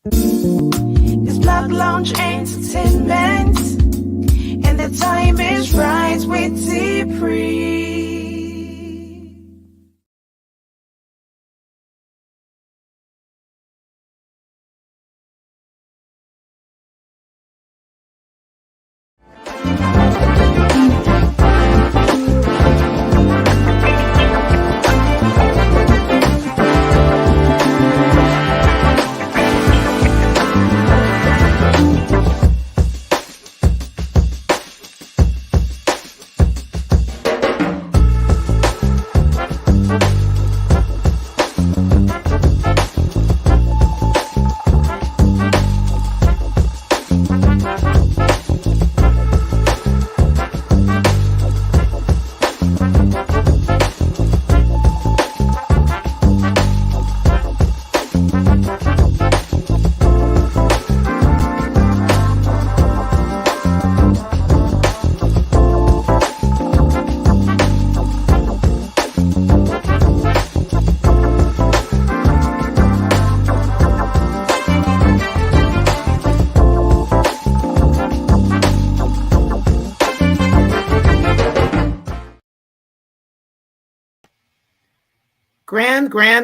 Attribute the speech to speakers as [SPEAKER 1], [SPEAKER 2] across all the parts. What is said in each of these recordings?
[SPEAKER 1] It's Block Lounge Entertainment, and the time is right with T-Pre.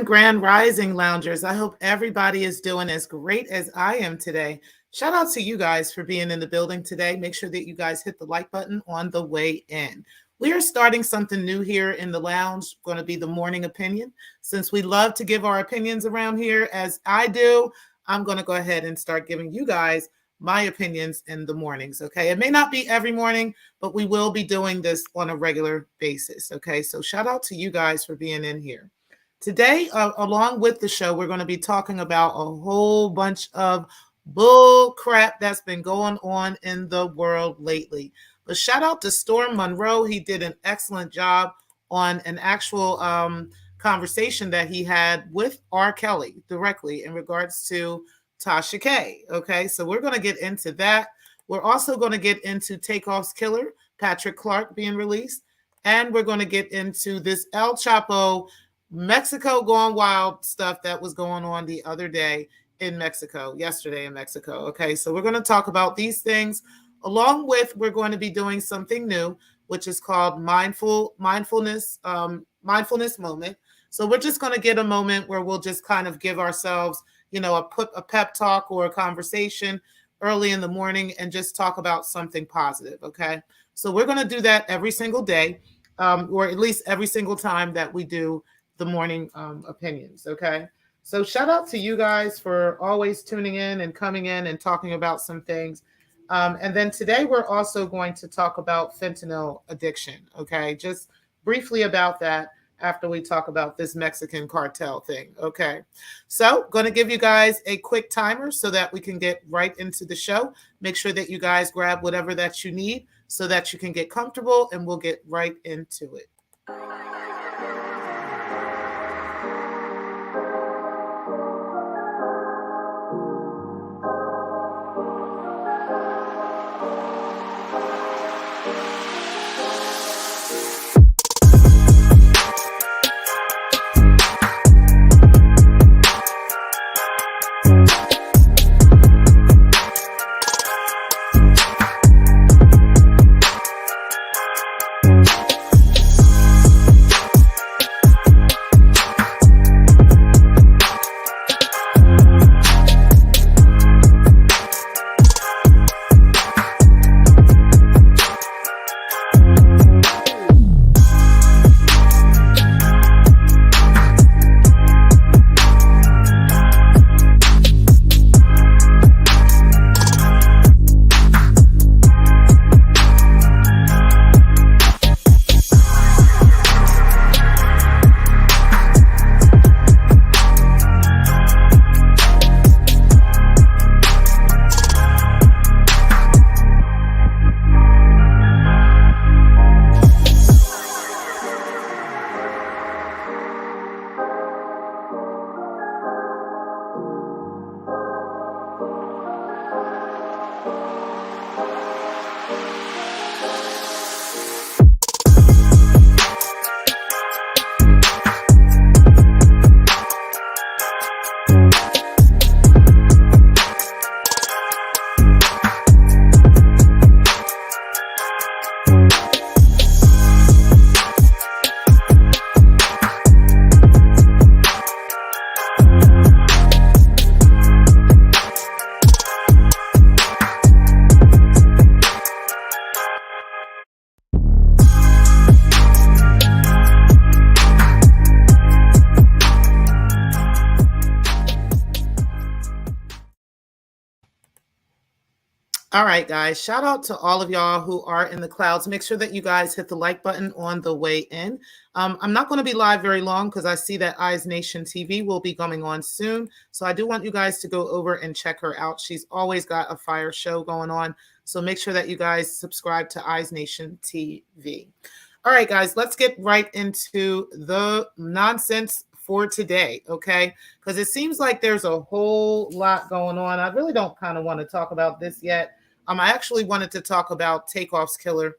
[SPEAKER 1] Grand Rising Loungers. I hope everybody is doing as great as I am today. Shout out to you guys for being in the building today. Make sure that you guys hit the like button on the way in. We are starting something new here in the lounge, going to be the morning opinion. Since we love to give our opinions around here, as I do, I'm going to go ahead and start giving you guys my opinions in the mornings, okay? It may not be every morning, but we will be doing this on a regular basis, okay? So shout out to you guys for being in here. Today, along with the show, we're going to be talking about a whole bunch of bull crap that's been going on in the world lately. But shout out to Storm Monroe. He did an excellent job on an actual conversation that he had with R. Kelly directly in regards to Tasha K. Okay, so we're going to get into that. We're also going to get into Takeoff's killer, Patrick Clark, being released. And we're going to get into this El Chapo Mexico Gone Wild stuff that was going on the other day in Mexico, yesterday in Mexico. Okay, so we're going to talk about these things, along with we're going to be doing something new, which is called mindfulness moment. So we're just going to get a moment where we'll just kind of give ourselves, you know, a pep talk or a conversation early in the morning and just talk about something positive. Okay, so we're going to do that every single day, or at least every single time that we do the morning opinions. Okay, so shout out to you guys for always tuning in and coming in and talking about some things. And then today we're also going to talk about fentanyl addiction. Okay, just briefly about that after we talk about this Mexican cartel thing. Okay, so going to give you guys a quick timer so that we can get right into the show. Make sure that you guys grab whatever that you need so that you can get comfortable, and we'll get right into it. All right, guys. Shout out to all of y'all who are in the clouds. Make sure that you guys hit the like button on the way in. I'm not going to be live very long because I see that Eyes Nation TV will be coming on soon. So I do want you guys to go over and check her out. She's always got a fire show going on. So make sure that you guys subscribe to Eyes Nation TV. All right, guys, let's get right into the nonsense for today, okay? Because it seems like there's a whole lot going on. I really don't kind of want to talk about this yet. I actually wanted to talk about Takeoff's killer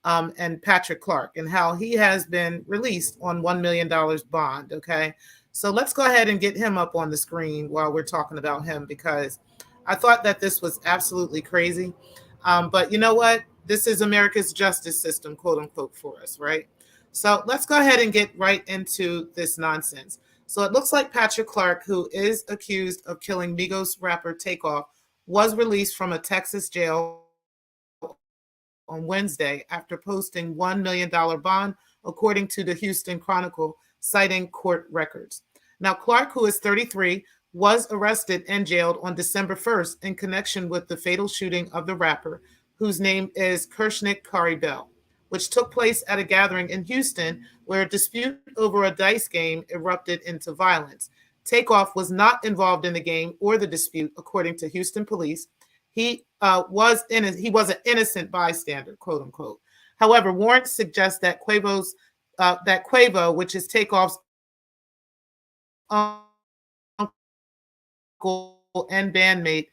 [SPEAKER 1] and Patrick Clark and how he has been released on $1 million bond, okay? So let's go ahead and get him up on the screen while we're talking about him because I thought that this was absolutely crazy. But you know what? This is America's justice system, quote unquote, for us, right? So let's go ahead and get right into this nonsense. So it looks like Patrick Clark, who is accused of killing Migos rapper Takeoff, was released from a Texas jail on Wednesday after posting $1 million bond, according to the Houston Chronicle, citing court records. Now, Clark, who is 33, was arrested and jailed on December 1st in connection with the fatal shooting of the rapper, whose name is Kershnick Kari Bell, which took place at a gathering in Houston where a dispute over a dice game erupted into violence. Takeoff was not involved in the game or the dispute, according to Houston police. He was an innocent bystander, quote unquote. However, warrants suggest that Quavo, which is Takeoff's uncle and bandmate.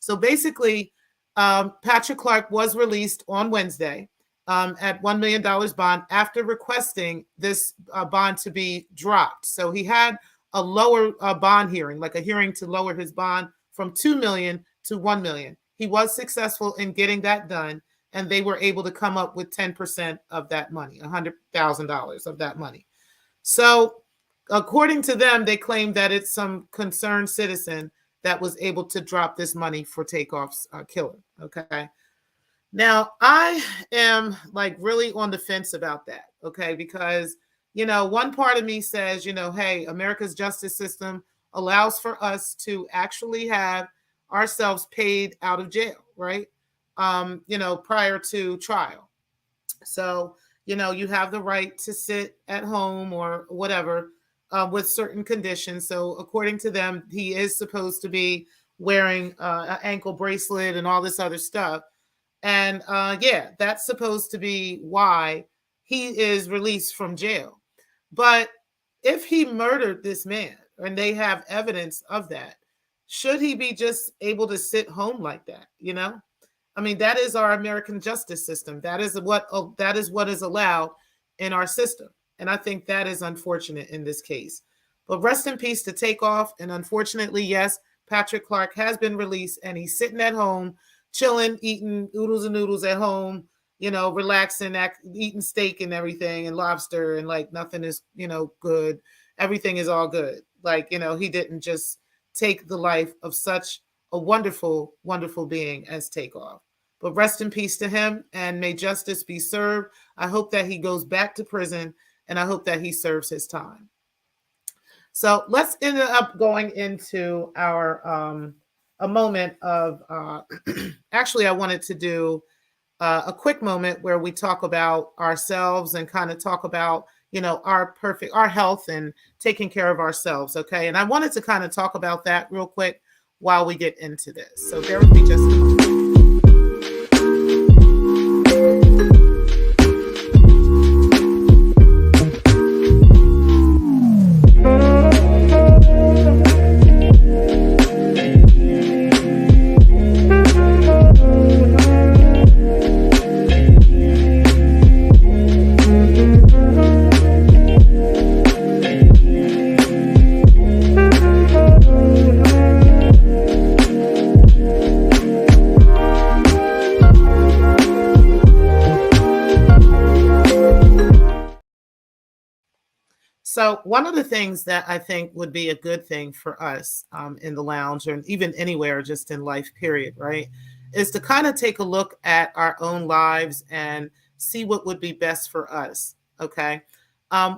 [SPEAKER 1] So basically, Patrick Clark was released on Wednesday at $1 million bond after requesting this bond to be dropped. So he had a lower bond hearing, like a hearing to lower his bond from $2 million to $1 million. He was successful in getting that done, and they were able to come up with 10% of that money, $100,000 of that money. So according to them, they claim that it's some concerned citizen that was able to drop this money for Takeoff's killer. Okay. Now, I am like really on the fence about that. Okay. Because, one part of me says, hey, America's justice system allows for us to actually have ourselves paid out of jail, right? Prior to trial. So, you have the right to sit at home or whatever with certain conditions. So, according to them, he is supposed to be wearing an ankle bracelet and all this other stuff. And yeah, that's supposed to be why he is released from jail. But if he murdered this man and they have evidence of that, should he be just able to sit home like that? I mean, that is our American justice system. That is what is allowed in our system. And I think that is unfortunate in this case. But rest in peace to Takeoff. And unfortunately, yes, Patrick Clark has been released and he's sitting at home, chilling, eating oodles and noodles at home, relaxing, eating steak and everything and lobster and like nothing is, good. Everything is all good. Like, he didn't just take the life of such a wonderful, wonderful being as Takeoff. But rest in peace to him and may justice be served. I hope that he goes back to prison and I hope that he serves his time. So let's end up going into our a moment of actually I wanted to do a quick moment where we talk about ourselves and kind of talk about our health and taking care of ourselves. Okay. And I wanted to kind of talk about that real quick while we get into this. So bear with me just a moment. So one of the things that I think would be a good thing for us in the lounge or even anywhere just in life, period, right, is to kind of take a look at our own lives and see what would be best for us. Okay.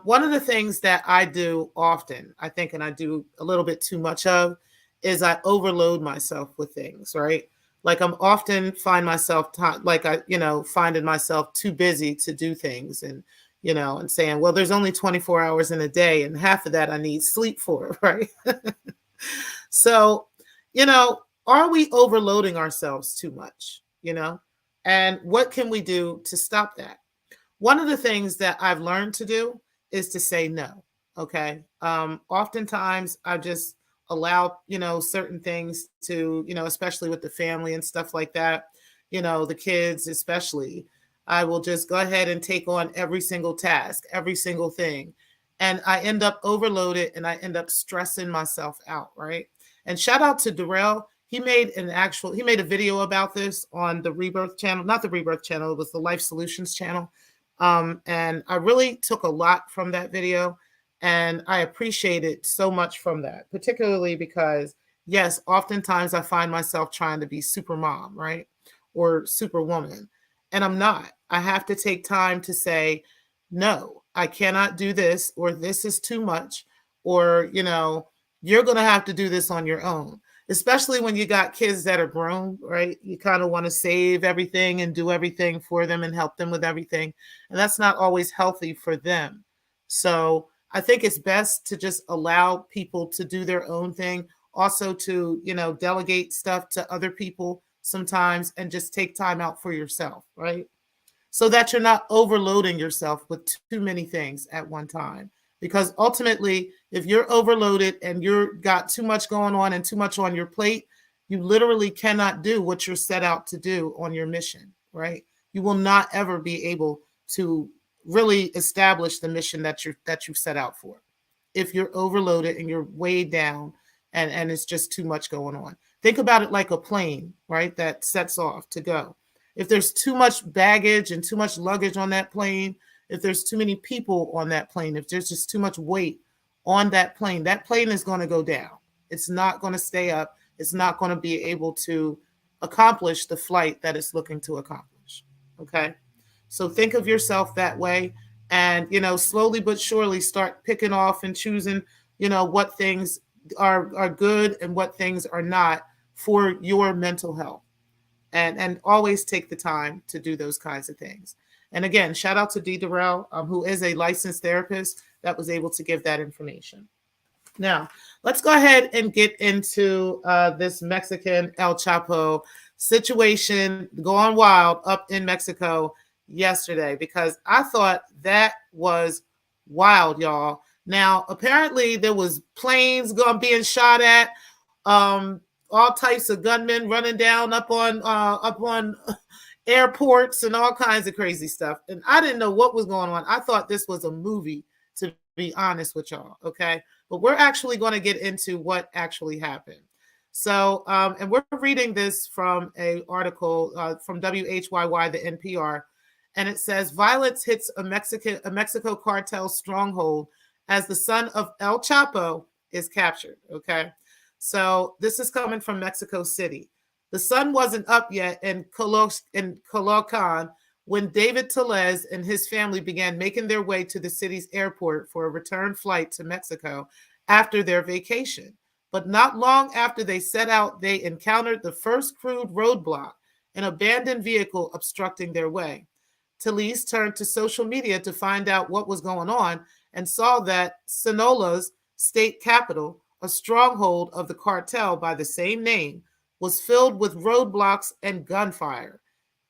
[SPEAKER 1] One of the things that I do often, I think, and I do a little bit too much of, is I overload myself with things, right? Like I'm often find myself like I, finding myself too busy to do things, and and saying, well, there's only 24 hours in a day, and half of that I need sleep for, right? So, you know, are we overloading ourselves too much? And what can we do to stop that? One of the things that I've learned to do is to say no. Okay. Oftentimes I just allow, certain things to, especially with the family and stuff like that, the kids, especially, I will just go ahead and take on every single task, every single thing. And I end up overloaded and I end up stressing myself out. Right. And shout out to Darrell. He made a video about this on the Rebirth channel, not the Rebirth channel, it was the Life Solutions channel. And I really took a lot from that video, and I appreciated so much from that, particularly because, yes, oftentimes I find myself trying to be super mom, right? Or superwoman, and I'm not. I have to take time to say, no, I cannot do this, or this is too much, or, you're going to have to do this on your own, especially when you got kids that are grown, right? You kind of want to save everything and do everything for them and help them with everything. And that's not always healthy for them. So I think it's best to just allow people to do their own thing. Also to, delegate stuff to other people sometimes and just take time out for yourself, right? So that you're not overloading yourself with too many things at one time. Because ultimately, if you're overloaded and you've got too much going on and too much on your plate, you literally cannot do what you're set out to do on your mission, right? You will not ever be able to really establish the mission that you've set out for if you're overloaded and you're weighed down and it's just too much going on. Think about it like a plane, right? That sets off to go. If there's too much baggage and too much luggage on that plane, if there's too many people on that plane, if there's just too much weight on that plane is going to go down. It's not going to stay up. It's not going to be able to accomplish the flight that it's looking to accomplish. Okay. So think of yourself that way, and, slowly but surely start picking off and choosing, what things are good and what things are not for your mental health. And always take the time to do those kinds of things. And again, shout out to Dee Darrell, who is a licensed therapist that was able to give that information. Now, let's go ahead and get into this Mexican El Chapo situation going wild up in Mexico yesterday, because I thought that was wild, y'all. Now, apparently there was planes being shot at, all types of gunmen running down up on airports and all kinds of crazy stuff. And I didn't know what was going on. I thought this was a movie, to be honest with y'all. Okay. But we're actually going to get into what actually happened. So, and we're reading this from an article from WHYY, the NPR, and it says violence hits a Mexico cartel stronghold as the son of El Chapo is captured. Okay. So this is coming from Mexico City. The sun wasn't up yet in Colocan when David Tellez and his family began making their way to the city's airport for a return flight to Mexico after their vacation. But not long after they set out, they encountered the first crude roadblock, an abandoned vehicle obstructing their way. Tellez turned to social media to find out what was going on and saw that Sinaloa's state capital, a stronghold of the cartel by the same name, was filled with roadblocks and gunfire.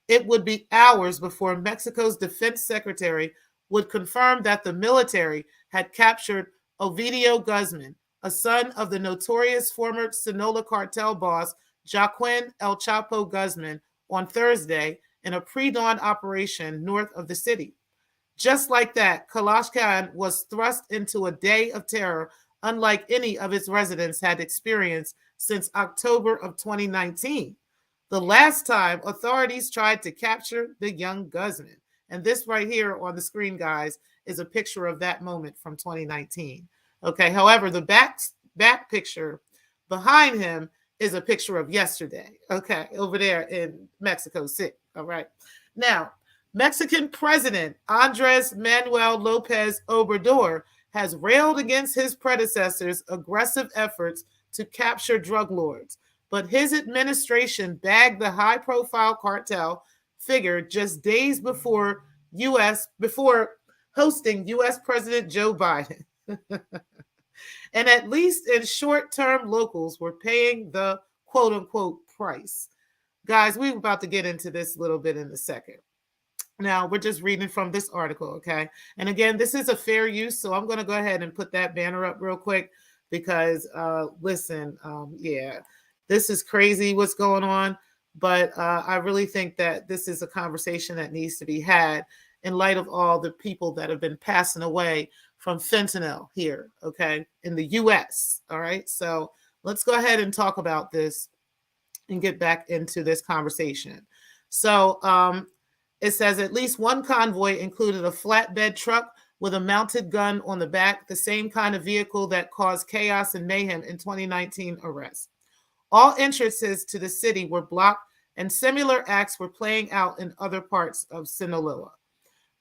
[SPEAKER 1] It would be hours before Mexico's defense secretary would confirm that the military had captured Ovidio Guzman, a son of the notorious former Sinaloa cartel boss Joaquin El Chapo Guzman, on Thursday in a pre-dawn operation north of the city. Just like that, Kalashkan was thrust into a day of terror unlike any of its residents had experienced since October of 2019, the last time authorities tried to capture the young Guzman. And this right here on the screen, guys, is a picture of that moment from 2019. Okay, however, the back picture behind him is a picture of yesterday, okay, over there in Mexico City. All right. Now, Mexican President Andres Manuel Lopez Obrador has railed against his predecessor's aggressive efforts to capture drug lords, But his administration bagged the high-profile cartel figure just days before hosting U.S. President Joe Biden. And at least in short-term, locals were paying the quote-unquote price. Guys, we're about to get into this a little bit in a second. Now, we're just reading from this article, okay? And again, this is a fair use, so I'm going to go ahead and put that banner up real quick because, listen, yeah, this is crazy what's going on, but I really think that this is a conversation that needs to be had in light of all the people that have been passing away from fentanyl here, okay, in the U.S., all right? So let's go ahead and talk about this and get back into this conversation. So, it says at least one convoy included a flatbed truck with a mounted gun on the back, the same kind of vehicle that caused chaos and mayhem in 2019 arrests. All entrances to the city were blocked, and similar acts were playing out in other parts of Sinaloa.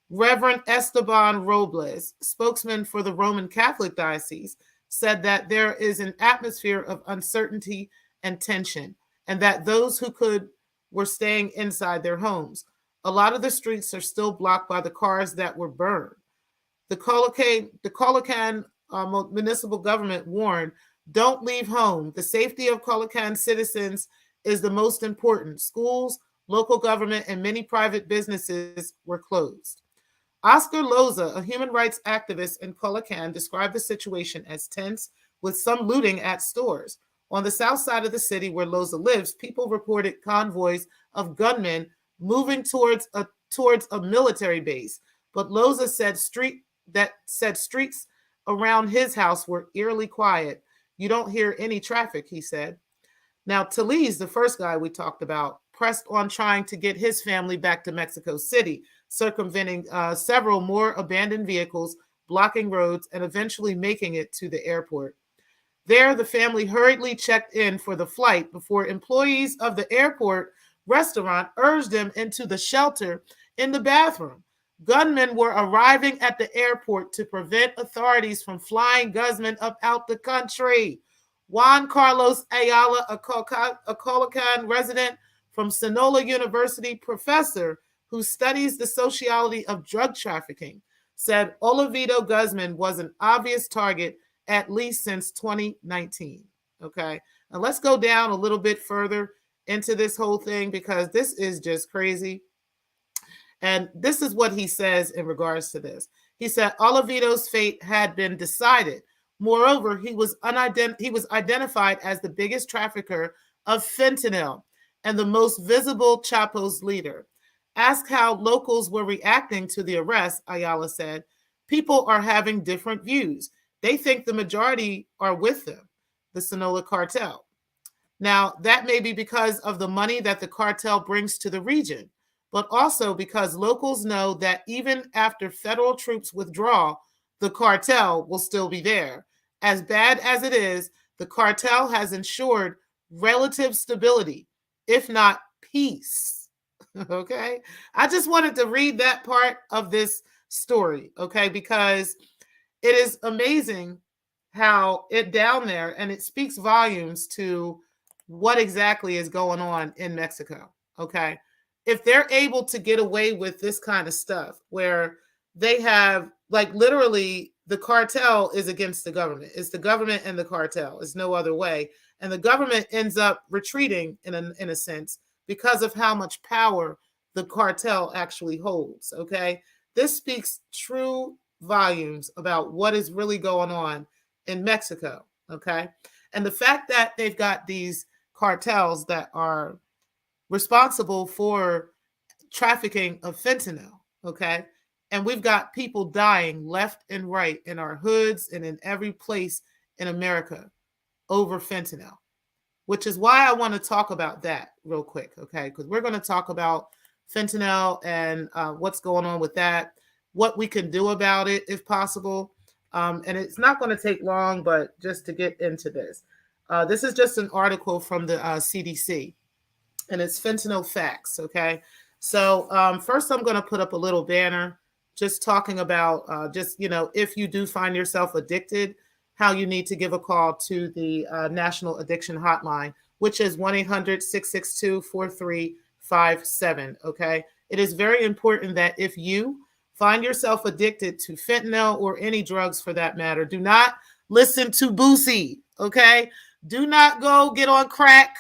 [SPEAKER 1] Reverend Esteban Robles, spokesman for the Roman Catholic Diocese, said that there is an atmosphere of uncertainty and tension, and that those who could were staying inside their homes. A lot of the streets are still blocked by the cars that were burned. The Colocan municipal government warned, don't leave home. The safety of Colocan citizens is the most important. Schools, local government, and many private businesses were closed. Oscar Loza, a human rights activist in Colocan, described the situation as tense with some looting at stores. On the south side of the city where Loza lives, people reported convoys of gunmen moving towards a military base, but Loza said streets around his house were eerily quiet. You don't hear any traffic, he said. Now, Taliz, the first guy we talked about, pressed on trying to get his family back to Mexico City, circumventing several more abandoned vehicles, blocking roads, and eventually making it to the airport. There, the family hurriedly checked in for the flight before employees of the airport restaurant urged them into the shelter in the bathroom. Gunmen were arriving at the airport to prevent authorities from flying gunmen up out the country. Juan Carlos Ayala, a Colocan resident from Sonora University, professor who studies the sociology of drug trafficking, said Olvido Guzman was an obvious target at least since 2019. Okay, and let's go down a little bit further into this whole thing because this is just crazy. And this is what he says in regards to this. He said Olvido's fate had been decided. Moreover, he was identified as the biggest trafficker of fentanyl and the most visible Chapo's leader. Asked how locals were reacting to the arrest, Ayala said, people are having different views. They think the majority are with them, the Sinaloa cartel. Now, that may be because of the money that the cartel brings to the region, but also because locals know that even after federal troops withdraw, the cartel will still be there. As bad as it is, the cartel has ensured relative stability, if not peace. Okay? I just wanted to read that part of this story, okay? Because it is amazing how it down there, and it speaks volumes to what exactly is going on in Mexico, okay? If they're able to get away with this kind of stuff where they have, like, literally the cartel is against the government. It's the government and the cartel. It's no other way. And the government ends up retreating in a sense because of how much power the cartel actually holds, okay? This speaks true volumes about what is really going on in Mexico, okay? And the fact that they've got these cartels that are responsible for trafficking of fentanyl, okay? And we've got people dying left and right in our hoods and in every place in America over fentanyl, which is why I want to talk about that real quick, okay? Because we're going to talk about fentanyl and what's going on with that, what we can do about it if possible. And it's not going to take long, but just to get into this. This is just an article from the CDC, and it's fentanyl facts, okay? So first I'm going to put up a little banner just talking about if you do find yourself addicted, how you need to give a call to the National Addiction Hotline, which is 1-800-662-4357. Okay. It is very important that if you find yourself addicted to fentanyl or any drugs for that matter, do not listen to Boosie. Okay. Do not go get on crack.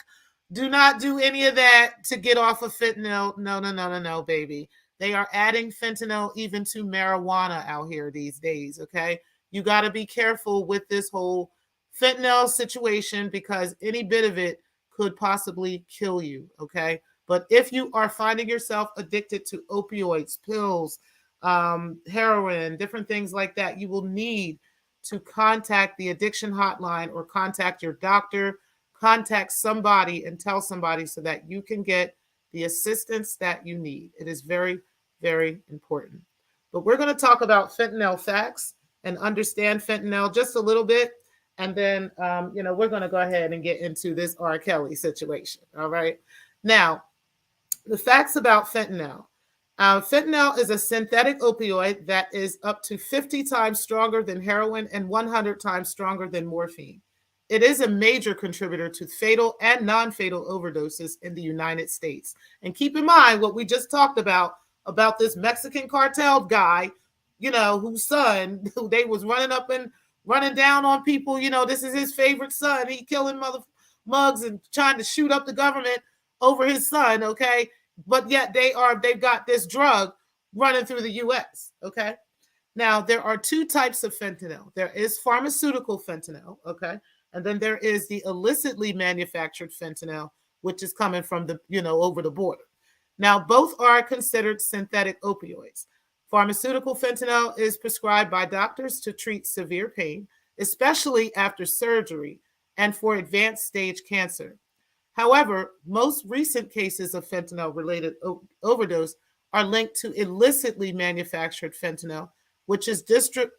[SPEAKER 1] Do not do any of that to get off of fentanyl. No, no, no, no, no, baby. They are adding fentanyl even to marijuana out here these days. Okay. You got to be careful with this whole fentanyl situation because any bit of it could possibly kill you. Okay. But if you are finding yourself addicted to opioids, pills, heroin, different things like that, you will need to contact the addiction hotline or contact your doctor, contact somebody and tell somebody so that you can get the assistance that you need. It is very, very important. But we're going to talk about fentanyl facts and understand fentanyl just a little bit. And then, we're going to go ahead and get into this R. Kelly situation. All right. Now, the facts about fentanyl. Fentanyl is a synthetic opioid that is up to 50 times stronger than heroin and 100 times stronger than morphine. It is a major contributor to fatal and non-fatal overdoses in the United States. And keep in mind what we just talked about this Mexican cartel guy, whose son, who they was running down on people. This is his favorite son. He killing mugs and trying to shoot up the government over his son, okay? But yet they've got this drug running through the US, okay? Now, there are two types of fentanyl. There is pharmaceutical fentanyl, okay? And then there is the illicitly manufactured fentanyl, which is coming from over the border. Now, both are considered synthetic opioids. Pharmaceutical fentanyl is prescribed by doctors to treat severe pain, especially after surgery and for advanced stage cancer. However, most recent cases of fentanyl-related overdose are linked to illicitly manufactured fentanyl, which is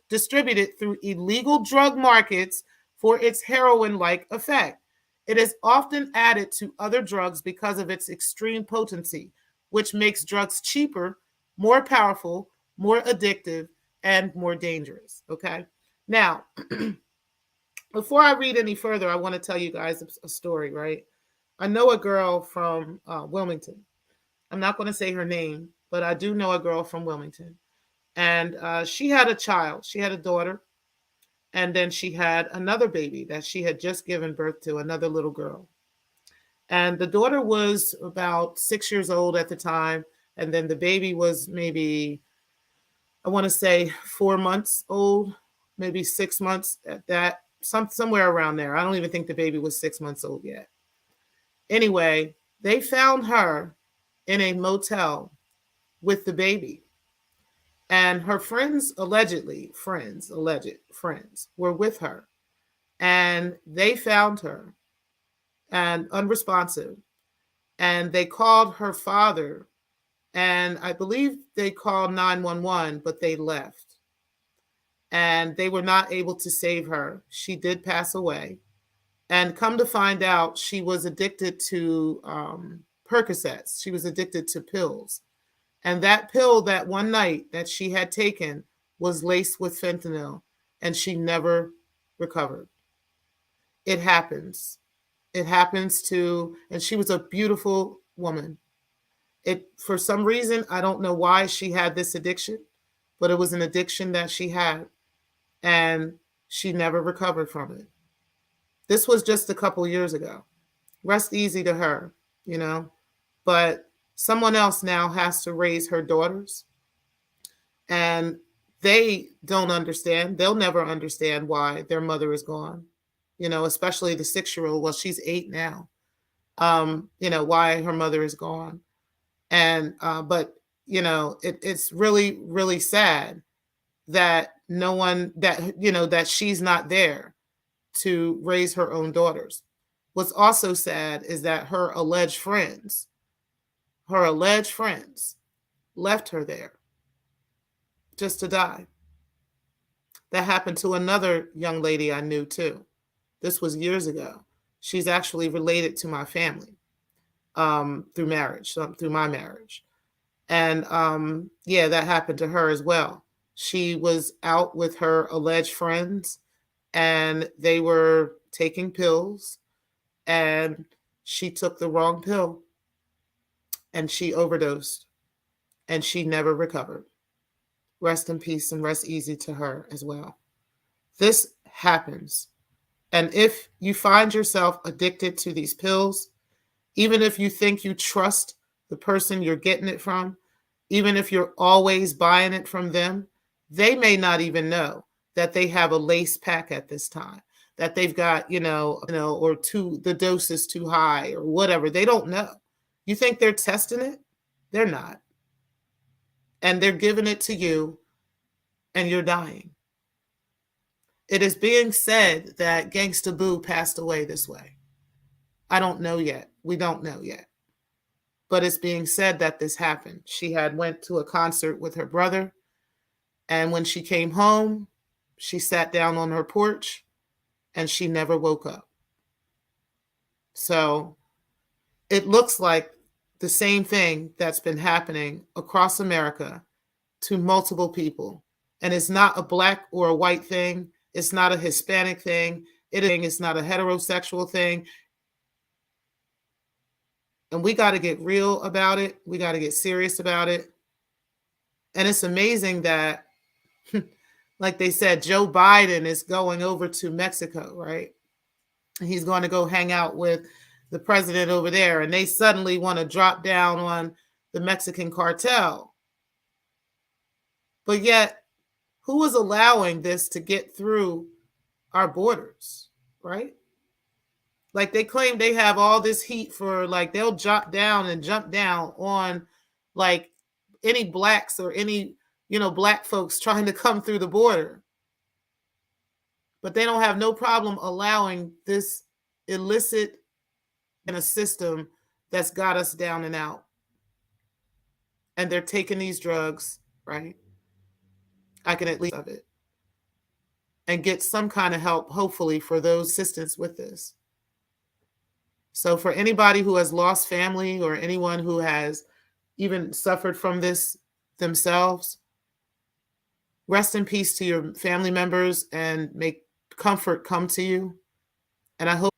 [SPEAKER 1] distributed through illegal drug markets for its heroin-like effect. It is often added to other drugs because of its extreme potency, which makes drugs cheaper, more powerful, more addictive, and more dangerous. Okay. Now, before I read any further, I want to tell you guys a story, right? I know a girl from Wilmington. I'm not going to say her name, but I do know a girl from Wilmington. And she had a child. She had a daughter. And then she had another baby that she had just given birth to, another little girl. And the daughter was about 6 years old at the time. And then the baby was maybe, I want to say 4 months old, maybe 6 months at that, somewhere around there. I don't even think the baby was 6 months old yet. Anyway, they found her in a motel with the baby. And her alleged friends, were with her. And they found her and unresponsive. And they called her father. And I believe they called 911, but they left. And they were not able to save her. She did pass away. And come to find out, she was addicted to Percocets. She was addicted to pills. And that pill that one night that she had taken was laced with fentanyl, and she never recovered. It happens. It happens and she was a beautiful woman. For some reason, I don't know why she had this addiction, but it was an addiction that she had, and she never recovered from it. This was just a couple years ago. Rest easy to her, but someone else now has to raise her daughters, and they don't understand. They'll never understand why their mother is gone, especially the 6-year-old. Well, she's 8 now. Why her mother is gone. And, but, it's really, really sad that that she's not there to raise her own daughters. What's also sad is that her alleged friends left her there just to die. That happened to another young lady I knew too. This was years ago. She's actually related to my family through my marriage. And that happened to her as well. She was out with her alleged friends, and they were taking pills, and She took the wrong pill and she overdosed and she never recovered. Rest in peace and rest easy to her as well. This happens. And if you find yourself addicted to these pills, even if you think you trust the person you're getting it from, even if you're always buying it from them, they may not even know that they have a lace pack at this time, that they've got, or the dose is too high or whatever. They don't know. You think they're testing it? They're not. And they're giving it to you and you're dying. It is being said that Gangsta Boo passed away this way. I don't know yet. We don't know yet. But it's being said that this happened. She had went to a concert with her brother, and when she came home, she sat down on her porch and she never woke up. So it looks like the same thing that's been happening across America to multiple people. And it's not a black or a white thing. It's not a Hispanic thing. It's not a heterosexual thing. And we got to get real about it. We got to get serious about it. And it's amazing that, like they said, Joe Biden is going over to Mexico, right? And he's going to go hang out with the president over there. And they suddenly want to drop down on the Mexican cartel. But yet, who is allowing this to get through our borders, right? Like they claim they have all this heat for, like, they'll jump down on like any blacks or any, black folks trying to come through the border. But they don't have no problem allowing this illicit in a system that's got us down and out. And they're taking these drugs, right? I can at least of it and get some kind of help, hopefully, for those assistance with this. So for anybody who has lost family or anyone who has even suffered from this themselves, rest in peace to your family members and make comfort come to you. And I hope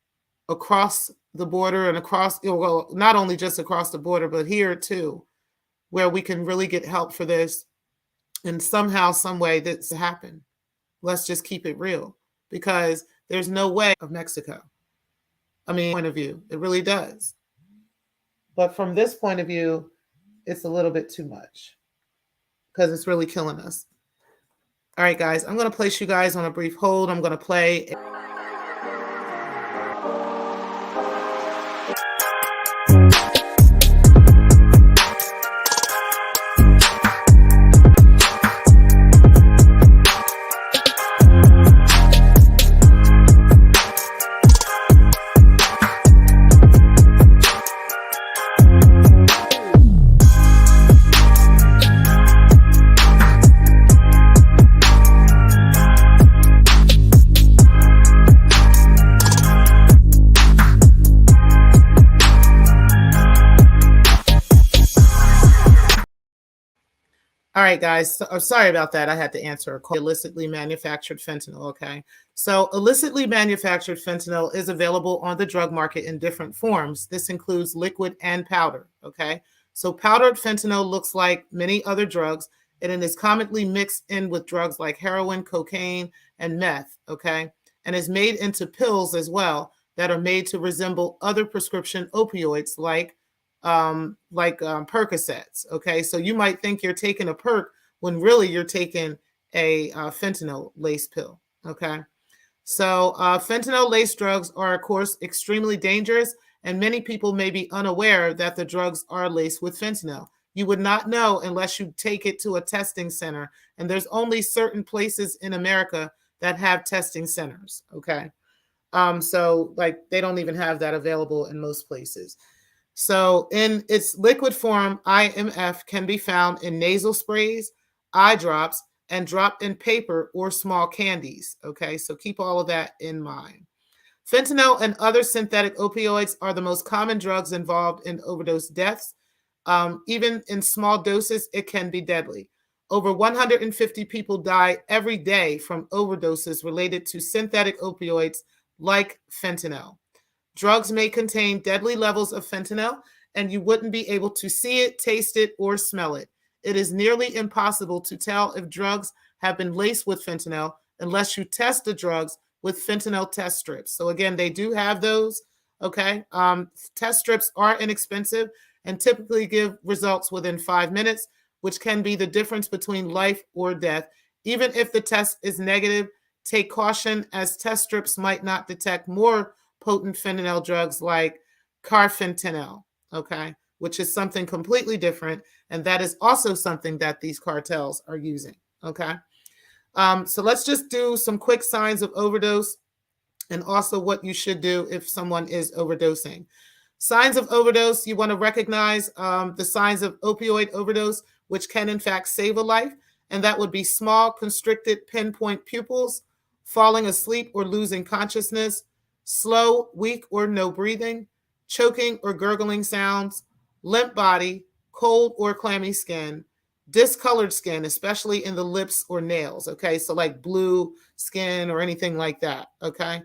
[SPEAKER 1] across the border and across, well, not only just across the border, but here too, where we can really get help for this. And somehow, some way that's happen. Let's just keep it real, because there's no way of Mexico. I mean, point of view, it really does. But from this point of view, it's a little bit too much because it's really killing us. All right, guys, I'm going to place you guys on a brief hold. I'm going to play. All right, guys. So, sorry about that. I had to answer a call. Illicitly manufactured fentanyl. Okay. So illicitly manufactured fentanyl is available on the drug market in different forms. This includes liquid and powder. Okay. So powdered fentanyl looks like many other drugs, and it is commonly mixed in with drugs like heroin, cocaine, and meth. Okay. And is made into pills as well that are made to resemble other prescription opioids like Percocets. Okay, so you might think you're taking a perk when really you're taking a fentanyl lace pill. Okay, so fentanyl lace drugs are, of course, extremely dangerous, and many people may be unaware that the drugs are laced with fentanyl. You would not know unless you take it to a testing center, and there's only certain places in America that have testing centers. Okay, so like they don't even have that available in most places. So in its liquid form, IMF can be found in nasal sprays, eye drops, and dropped in paper or small candies. Okay, so keep all of that in mind. Fentanyl and other synthetic opioids are the most common drugs involved in overdose deaths. Even in small doses, it can be deadly. Over 150 people die every day from overdoses related to synthetic opioids like fentanyl. Drugs may contain deadly levels of fentanyl, and you wouldn't be able to see it, taste it, or smell it. It is nearly impossible to tell if drugs have been laced with fentanyl unless you test the drugs with fentanyl test strips. So again, they do have those. Okay. Test strips are inexpensive and typically give results within 5 minutes, which can be the difference between life or death. Even if the test is negative, take caution, as test strips might not detect more potent fentanyl drugs like carfentanil, okay, which is something completely different. And that is also something that these cartels are using, okay? So let's just do some quick signs of overdose and also what you should do if someone is overdosing. Signs of overdose, you want to recognize the signs of opioid overdose, which can in fact save a life. And that would be small, constricted, pinpoint pupils, falling asleep or losing consciousness, slow, weak, or no breathing, choking or gurgling sounds, limp body, cold or clammy skin, discolored skin, especially in the lips or nails. Okay, so like blue skin or anything like that. Okay.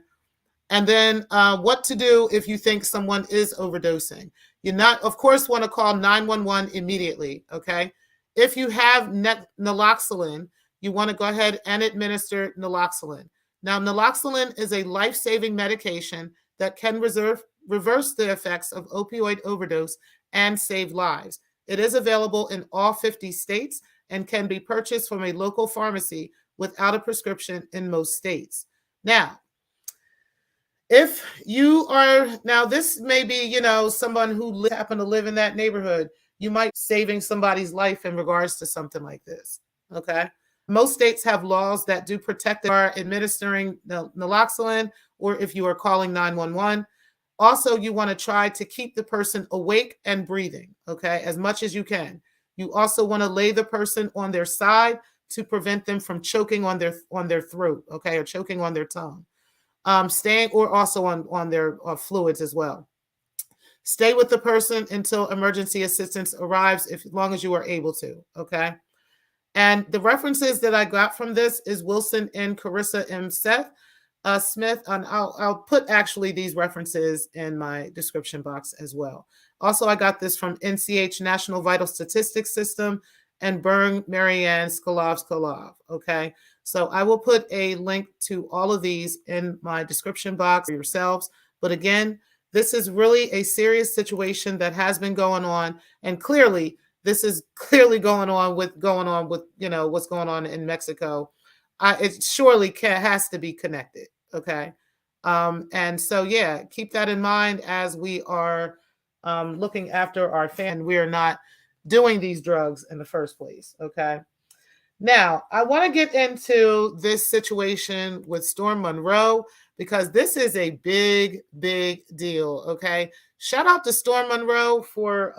[SPEAKER 1] And then what to do if you think someone is overdosing. You not, of course, want to call 911 immediately, okay? If you have naloxone, you want to go ahead and administer naloxone. Now, naloxone is a life-saving medication that can reverse the effects of opioid overdose and save lives. It is available in all 50 states and can be purchased from a local pharmacy without a prescription in most states. Now, if you are, now this may be, someone who happen to live in that neighborhood, you might be saving somebody's life in regards to something like this, okay? Most states have laws that do protect are administering naloxone, or if you are calling 911. Also, you want to try to keep the person awake and breathing, okay, as much as you can. You also want to lay the person on their side to prevent them from choking on their throat, okay, or choking on their tongue. Staying, or also on their fluids as well. Stay with the person until emergency assistance arrives, as long as you are able to, okay? And the references that I got from this is Wilson and Carissa M. Smith, and I'll put actually these references in my description box as well. Also, I got this from NCH, National Vital Statistics System, and Bern Marianne Skolov, okay? So I will put a link to all of these in my description box for yourselves. But again, this is really a serious situation that has been going on. And clearly, this is clearly going on with what's going on in Mexico. It surely has to be connected. Okay. And so, yeah, keep that in mind as we are looking after our family. We are not doing these drugs in the first place. Okay. Now, I want to get into this situation with Storm Monroe because this is a big, big deal. Okay. Shout out to Storm Monroe for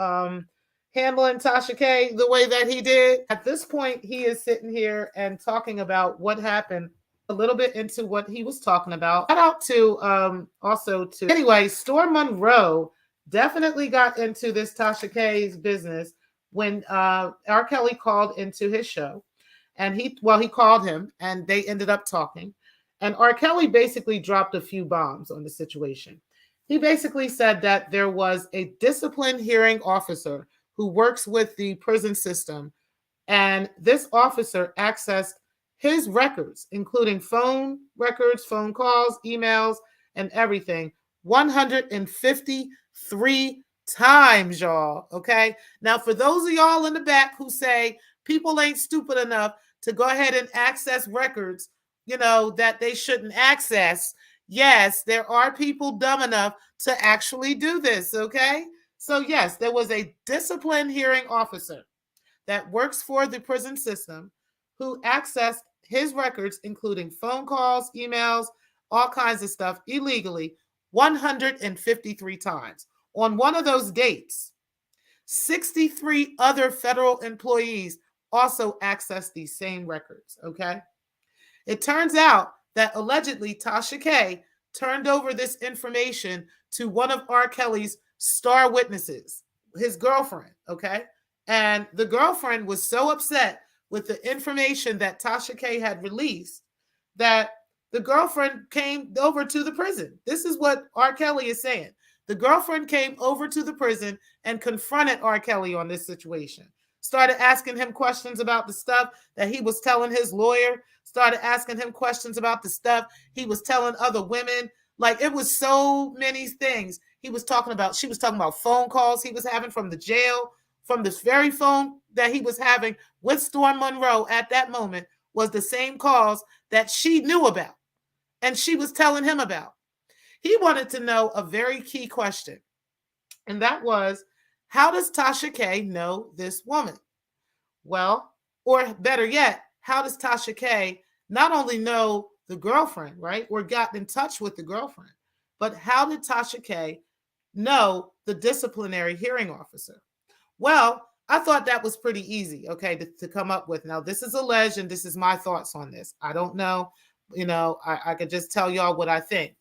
[SPEAKER 1] handling Tasha K the way that he did. At this point, he is sitting here and talking about what happened, a little bit into what he was talking about. Shout out to anyway, Storm Monroe definitely got into this Tasha K's business when R. Kelly called into his show. And he called him and they ended up talking. And R. Kelly basically dropped a few bombs on the situation. He basically said that there was a discipline hearing officer who works with the prison system. And this officer accessed his records, including phone records, phone calls, emails, and everything, 153 times, y'all. Okay. Now, for those of y'all in the back who say people ain't stupid enough to go ahead and access records, that they shouldn't access. Yes, there are people dumb enough to actually do this. Okay. So yes, there was a discipline hearing officer that works for the prison system who accessed his records, including phone calls, emails, all kinds of stuff illegally, 153 times. On one of those dates, 63 other federal employees also accessed these same records, okay? It turns out that allegedly Tasha K turned over this information to one of R. Kelly's star witnesses, his girlfriend, okay? And the girlfriend was so upset with the information that Tasha K had released that the girlfriend came over to the prison. This is what R. Kelly is saying. The girlfriend came over to the prison and confronted R. Kelly on this situation. Started asking him questions about the stuff that he was telling his lawyer. Started asking him questions about the stuff he was telling other women. Like, it was so many things he was talking about. She was talking about phone calls he was having from the jail, from this very phone that he was having with Storm Monroe at that moment was the same calls that she knew about and she was telling him about. He wanted to know a very key question, and that was, how does Tasha K know this woman? Well, or better yet, how does Tasha K not only know the girlfriend, right, or got in touch with the girlfriend, but how did Tasha K know the disciplinary hearing officer? Well, I thought that was pretty easy, okay, to come up with. Now, this is alleged, and this is my thoughts on this. I don't know. I could just tell y'all what I think.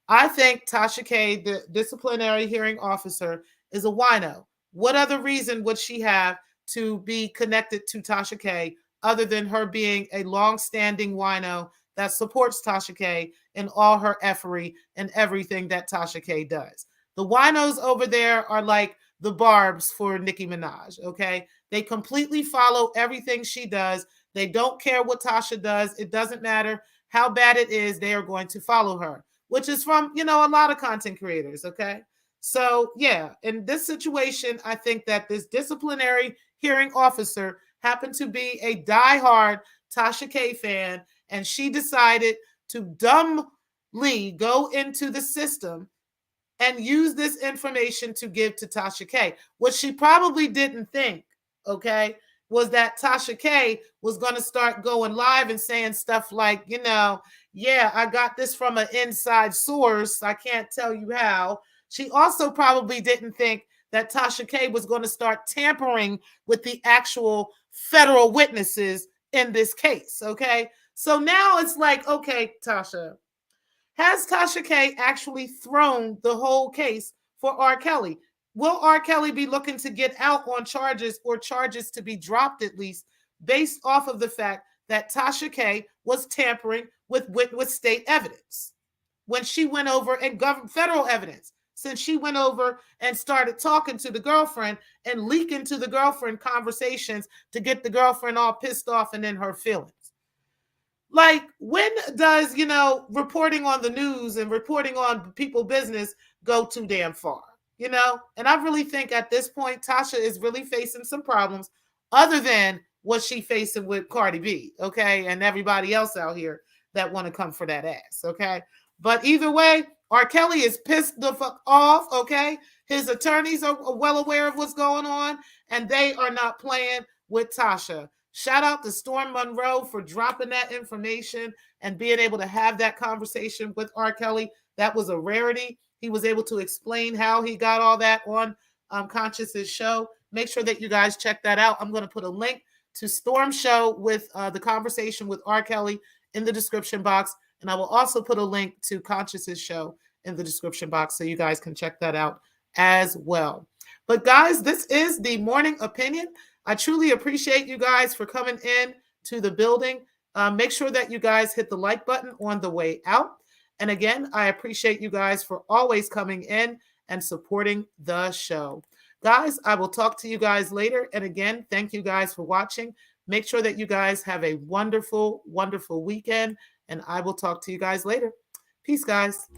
[SPEAKER 1] I think Tasha K, the disciplinary hearing officer, is a wino. What other reason would she have to be connected to Tasha K other than her being a long-standing wino that supports Tasha K in all her effery and everything that Tasha K does? The winos over there are like the Barbs for Nicki Minaj, okay? They completely follow everything she does. They don't care what Tasha does. It doesn't matter how bad it is. They are going to follow her, which is from, a lot of content creators, okay? So, yeah, in this situation, I think that this disciplinary hearing officer happened to be a diehard Tasha K fan, and she decided to dumbly go into the system and use this information to give to Tasha K. What she probably didn't think, okay, was that Tasha K was going to start going live and saying stuff like, yeah, I got this from an inside source. I can't tell you how. She also probably didn't think that Tasha K was going to start tampering with the actual federal witnesses in this case, okay? So now it's like, okay, Tasha, has Tasha K actually thrown the whole case for R. Kelly? Will R. Kelly be looking to get out on charges, or charges to be dropped at least, based off of the fact that Tasha K was tampering with state evidence when she went over and federal evidence, since she went over and started talking to the girlfriend and leaking to the girlfriend conversations to get the girlfriend all pissed off and in her feelings? Like, when does, reporting on the news and reporting on people's business go too damn far? And I really think at this point, Tasha is really facing some problems other than what she facing with Cardi B, okay? And everybody else out here that want to come for that ass, okay? But either way, R. Kelly is pissed the fuck off, okay? His attorneys are well aware of what's going on, and they are not playing with Tasha. Shout out to Storm Monroe for dropping that information and being able to have that conversation with R. Kelly. That was a rarity. He was able to explain how he got all that on CONSCIOUZ's show. Make sure that you guys check that out. I'm going to put a link to Storm's show with the conversation with R. Kelly in the description box. And I will also put a link to CONSCIOUZ's show in the description box so you guys can check that out as well. But guys, this is the morning opinion. I truly appreciate you guys for coming in to the building. Make sure that you guys hit the like button on the way out. And again, I appreciate you guys for always coming in and supporting the show. Guys, I will talk to you guys later. And again, thank you guys for watching. Make sure that you guys have a wonderful, wonderful weekend. And I will talk to you guys later. Peace, guys.